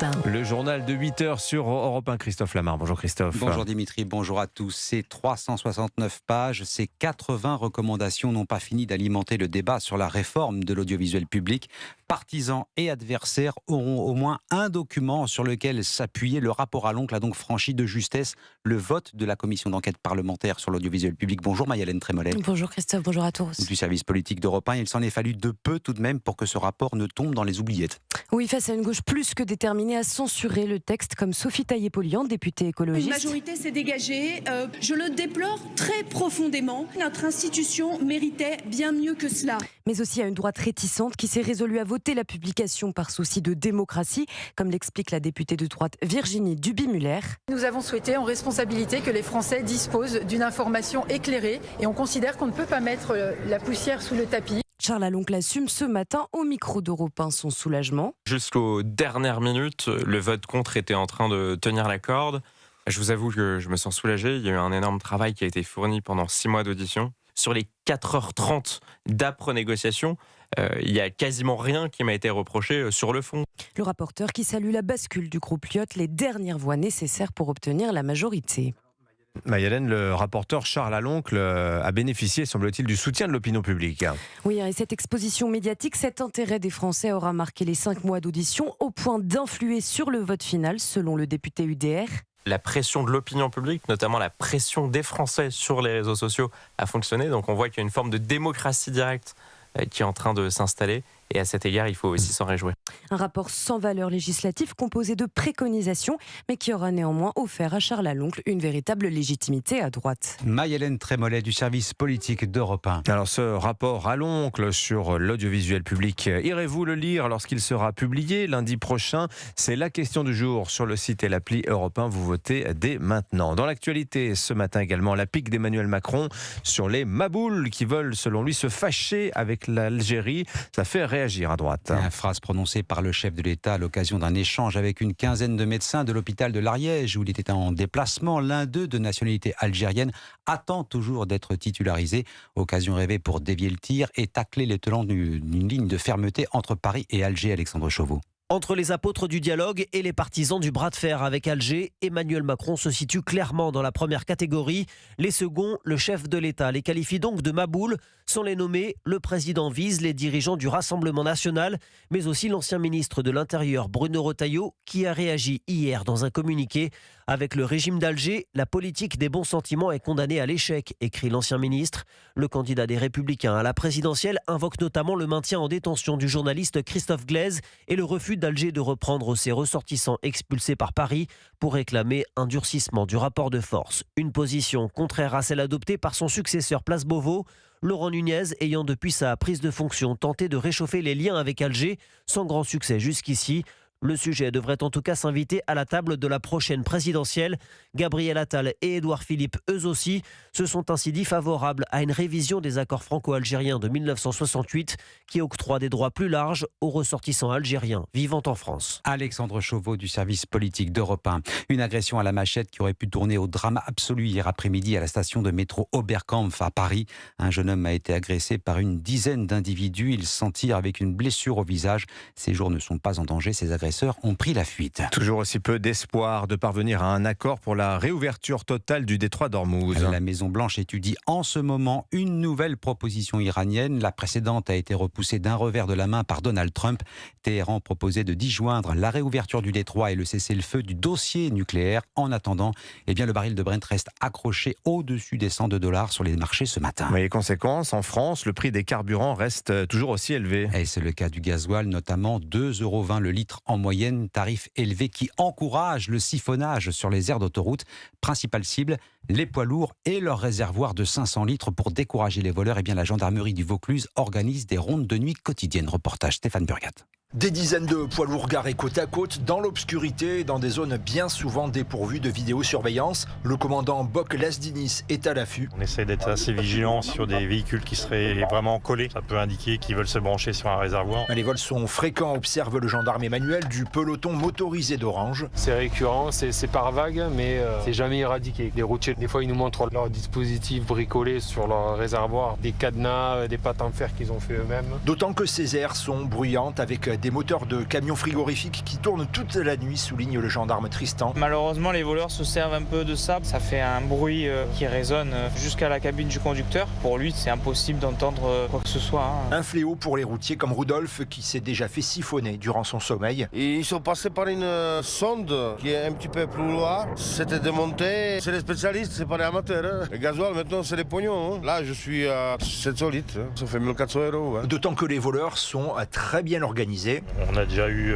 Europe 1. Le journal de 8h sur Europe 1, Christophe Lamar. Bonjour Christophe. Bonjour Dimitri, bonjour à tous. Ces 369 pages, ces 80 recommandations n'ont pas fini d'alimenter le débat sur la réforme de l'audiovisuel public. Partisans et adversaires auront au moins un document sur lequel s'appuyer. Le rapport à l'oncle a donc franchi de justesse le vote de la commission d'enquête parlementaire sur l'audiovisuel public. Bonjour Maï-Hélène Trémollet. Bonjour Christophe, bonjour à tous. Du service politique d'Europe 1, il s'en est fallu de peu tout de même pour que ce rapport ne tombe dans les oubliettes. Oui, face à une gauche plus que déterminée à censurer le texte, comme Sophie Taillé-Polian, députée écologiste. Une majorité s'est dégagée. Je le déplore très profondément. Notre institution méritait bien mieux que cela. Mais aussi à une droite réticente qui s'est résolue à voter la publication par souci de démocratie, comme l'explique la députée de droite Virginie Duby-Muller. Nous avons souhaité en responsabilité que les Français disposent d'une information éclairée et on considère qu'on ne peut pas mettre la poussière sous le tapis. Charles Aloncle assume ce matin au micro d'Europe 1 son soulagement. Jusqu'aux dernières minutes, le vote contre était en train de tenir la corde. Je vous avoue que je me sens soulagé. Il y a eu un énorme travail qui a été fourni pendant 6 mois d'audition. Sur les 4h30 d'âpres négociations, il n'y a quasiment rien qui m'a été reproché sur le fond. Le rapporteur qui salue la bascule du groupe Lyot, les dernières voix nécessaires pour obtenir la majorité. Maï-Hélène, le rapporteur Charles Aloncle a bénéficié, semble-t-il, du soutien de l'opinion publique. Oui, et cette exposition médiatique, cet intérêt des Français aura marqué les 5 mois d'audition au point d'influer sur le vote final, selon le député UDR. La pression de l'opinion publique, notamment la pression des Français sur les réseaux sociaux, a fonctionné. Donc on voit qu'il y a une forme de démocratie directe qui est en train de s'installer. Et à cet égard, il faut aussi s'en réjouir. Un rapport sans valeur législative composé de préconisations, mais qui aura néanmoins offert à Charles Aloncle une véritable légitimité à droite. Maï-Hélène Trémollet du service politique d'Europe 1. Alors ce rapport Aloncle sur l'audiovisuel public, irez-vous le lire lorsqu'il sera publié lundi prochain? C'est la question du jour sur le site et l'appli Europe 1. Vous votez dès maintenant. Dans l'actualité, ce matin également, la pique d'Emmanuel Macron sur les maboules qui veulent, selon lui, se fâcher avec l'Algérie. Ça fait réagir à droite. Une phrase prononcée par le chef de l'État à l'occasion d'un échange avec une quinzaine de médecins de l'hôpital de l'Ariège où il était en déplacement. L'un d'eux, de nationalité algérienne, attend toujours d'être titularisé. Occasion rêvée pour dévier le tir et tacler les tenants d'une ligne de fermeté entre Paris et Alger. Alexandre Chauveau. Entre les apôtres du dialogue et les partisans du bras de fer avec Alger, Emmanuel Macron se situe clairement dans la première catégorie. Les seconds, le chef de l'État, les qualifie donc de maboules. Sans les nommer, le président vise les dirigeants du Rassemblement national, mais aussi l'ancien ministre de l'Intérieur Bruno Retailleau, qui a réagi hier dans un communiqué. Avec le régime d'Alger, la politique des bons sentiments est condamnée à l'échec, écrit l'ancien ministre. Le candidat des Républicains à la présidentielle invoque notamment le maintien en détention du journaliste Christophe Glaise et le refus d'Alger de reprendre ses ressortissants expulsés par Paris pour réclamer un durcissement du rapport de force. Une position contraire à celle adoptée par son successeur Place Beauvau, Laurent Nunez ayant depuis sa prise de fonction tenté de réchauffer les liens avec Alger, sans grand succès jusqu'ici. Le sujet devrait en tout cas s'inviter à la table de la prochaine présidentielle. Gabriel Attal et Édouard Philippe, eux aussi, se sont ainsi dit favorables à une révision des accords franco-algériens de 1968 qui octroie des droits plus larges aux ressortissants algériens vivant en France. Alexandre Chauveau du service politique d'Europe 1. Une agression à la machette qui aurait pu tourner au drame absolu hier après-midi à la station de métro Oberkampf à Paris. Un jeune homme a été agressé par une dizaine d'individus. Il s'en tire avec une blessure au visage. Ses jours ne sont pas en danger. Ses agresseurs ont pris la fuite. Toujours aussi peu d'espoir de parvenir à un accord pour la réouverture totale du détroit d'Ormuz. La Maison-Blanche étudie en ce moment une nouvelle proposition iranienne. La précédente a été repoussée d'un revers de la main par Donald Trump. Téhéran proposait de disjoindre la réouverture du détroit et le cessez-le-feu du dossier nucléaire. En attendant, le baril de Brent reste accroché au-dessus des $102 sur les marchés ce matin. Mais les conséquences, en France, le prix des carburants reste toujours aussi élevé. Et c'est le cas du gasoil, notamment 2,20 € le litre en moyenne, tarif élevé qui encourage le siphonnage sur les aires d'autoroute. Principale cible, les poids lourds et leurs réservoirs de 500 litres pour décourager les voleurs. La gendarmerie du Vaucluse organise des rondes de nuit quotidiennes. Reportage Stéphane Burgat. Des dizaines de poids lourds garés côte à côte, dans l'obscurité, dans des zones bien souvent dépourvues de vidéosurveillance. Le commandant Bok Lasdinis est à l'affût. On essaie d'être assez vigilant sur des véhicules qui seraient vraiment collés. Ça peut indiquer qu'ils veulent se brancher sur un réservoir. Les vols sont fréquents, observe le gendarme Emmanuel du peloton motorisé d'Orange. C'est récurrent, c'est par vague, mais c'est jamais éradiqué. Les routiers, des fois, ils nous montrent leur dispositif bricolé sur leur réservoir, des cadenas, des pattes en fer qu'ils ont fait eux-mêmes. D'autant que ces aires sont bruyantes avec des moteurs de camions frigorifiques qui tournent toute la nuit, souligne le gendarme Tristan. Malheureusement, les voleurs se servent un peu de ça. Ça fait un bruit qui résonne jusqu'à la cabine du conducteur. Pour lui, c'est impossible d'entendre quoi que ce soit. Un fléau pour les routiers comme Rudolf qui s'est déjà fait siphonner durant son sommeil. Et ils sont passés par une sonde qui est un petit peu plus loin. C'était démonté. C'est les spécialistes, c'est pas les amateurs. Hein. Le gasoil, maintenant, c'est les pognons. Hein. Là, je suis à 700 litres. Hein. Ça fait 1400 €. Hein. D'autant que les voleurs sont très bien organisés. On a déjà eu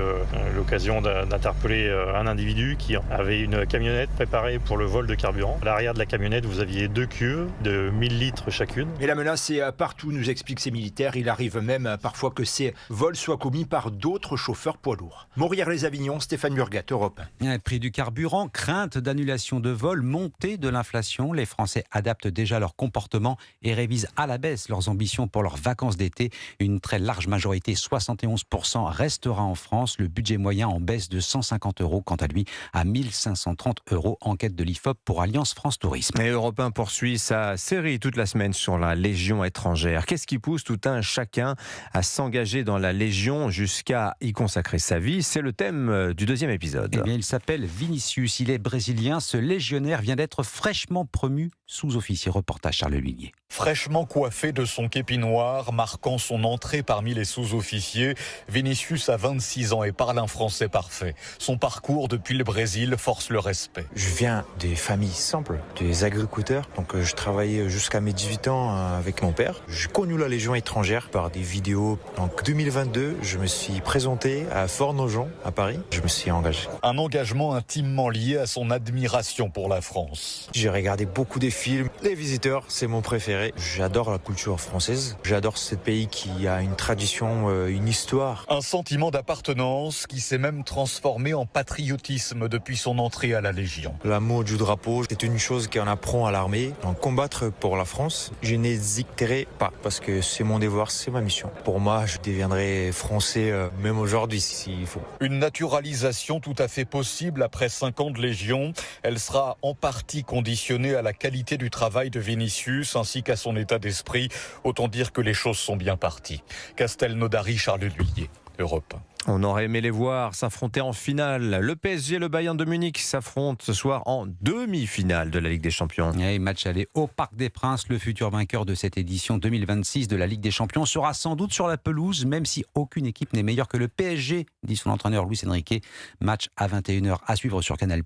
l'occasion d'interpeller un individu qui avait une camionnette préparée pour le vol de carburant. À l'arrière de la camionnette, vous aviez 2 cuves de 1000 litres chacune. Et la menace est partout, nous expliquent ces militaires. Il arrive même parfois que ces vols soient commis par d'autres chauffeurs poids lourds. Morières-les-Avignon, Stéphane Burgat, Europe 1. Prix du carburant, crainte d'annulation de vols, montée de l'inflation. Les Français adaptent déjà leur comportement et révisent à la baisse leurs ambitions pour leurs vacances d'été. Une très large majorité, 71%, restera en France. Le budget moyen en baisse de 150 €, quant à lui, à 1530 €. Enquête de l'IFOP pour Alliance France Tourisme. Et Europe 1 poursuit sa série toute la semaine sur la Légion étrangère. Qu'est-ce qui pousse tout un chacun à s'engager dans la Légion jusqu'à y consacrer sa vie? C'est le thème du deuxième épisode. Eh bien, il s'appelle Vinicius. Il est brésilien. Ce légionnaire vient d'être fraîchement promu sous-officier. Reportage Charles Lunier. Fraîchement coiffé de son képi noir, marquant son entrée parmi les sous-officiers, Vinicius a 26 ans et parle un français parfait. Son parcours depuis le Brésil force le respect. Je viens des familles simples, des agriculteurs. Donc je travaillais jusqu'à mes 18 ans avec mon père. J'ai connu la Légion étrangère par des vidéos. En 2022, je me suis présenté à Fort-Nogent, à Paris. Je me suis engagé. Un engagement intimement lié à son admiration pour la France. J'ai regardé beaucoup de films. Les Visiteurs, c'est mon préféré. J'adore la culture française. J'adore ce pays qui a une tradition, une histoire. Un sentiment d'appartenance qui s'est même transformé en patriotisme depuis son entrée à la Légion. L'amour du drapeau, c'est une chose qu'on apprend à l'armée. En combattre pour la France, je n'hésiterai pas parce que c'est mon devoir, c'est ma mission. Pour moi, je deviendrai français même aujourd'hui s'il faut. Une naturalisation tout à fait possible après 5 ans de Légion. Elle sera en partie conditionnée à la qualité du travail de Vinicius ainsi qu'à son état d'esprit. Autant dire que les choses sont bien parties. Castelnaudary, Charles Lhuillier, Europe 1. On aurait aimé les voir s'affronter en finale. Le PSG et le Bayern de Munich s'affrontent ce soir en demi-finale de la Ligue des Champions. Et match aller au Parc des Princes. Le futur vainqueur de cette édition 2026 de la Ligue des Champions sera sans doute sur la pelouse, même si aucune équipe n'est meilleure que le PSG, dit son entraîneur Luis Enrique. Match à 21h à suivre sur Canal+.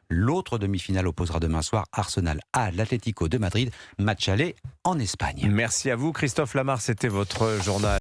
L'autre demi-finale opposera demain soir Arsenal à l'Atlético de Madrid. Match aller en Espagne. Merci à vous Christophe Lamar, c'était votre journal.